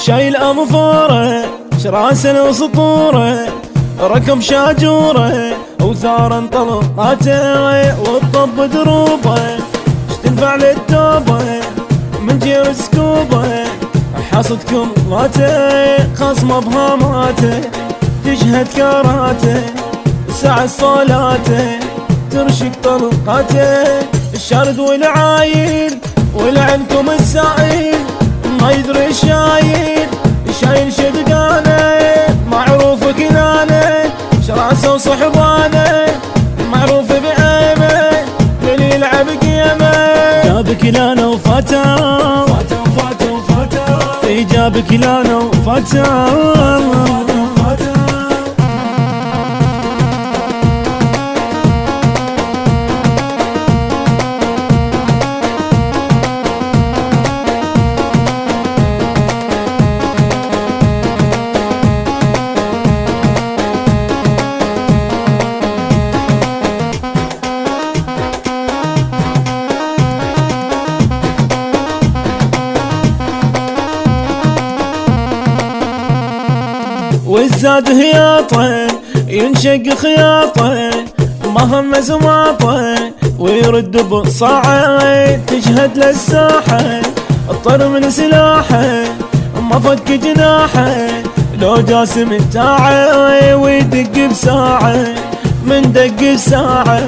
شايل أمفاره شراس الأسطورة، ركب شاجوره وثار انطلقاته، والطب دروبه تنفع للتوبه من جير سكوبه، حصدكم ماته خصمه بهاماته، تشهد كاراته ساعة صلاته، ترشق طلقاته الشارد والعايل، ولعنكم السائل ما يدري الشايل، شايل شدقانه معروف كنانه، شراسه وصحبانه معروف بعيبه، اللي يلعب قيمه جاب كلانه وفتاه، جاب كلانه وفتاه. والزاد هياطه ينشق خياطه، ما هم زماطه ويرد بصاعه، تشهد للساحه الطر من سلاحه، ما فك جناحه لو جاسم تاعه، ويدق بساعه من دق بساعه،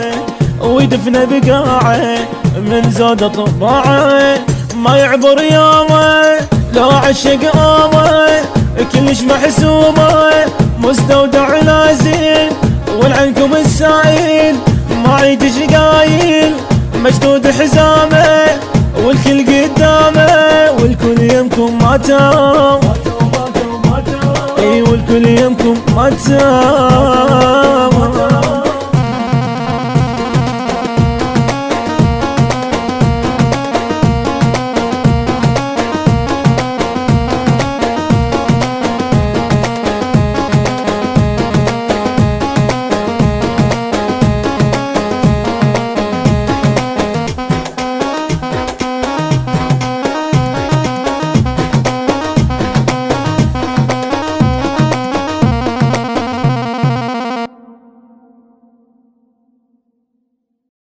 ويدفن بقاعه من زاد طباعه، ما يعبر يومه لو عشق آمه، كلش محسوبه مستودع نازل، والعنكم السائل ما عيدش قايل، مشدود حزامه والكل قدامه، والكل يمكم ماتوا، اي والكل يمكم ماتوا.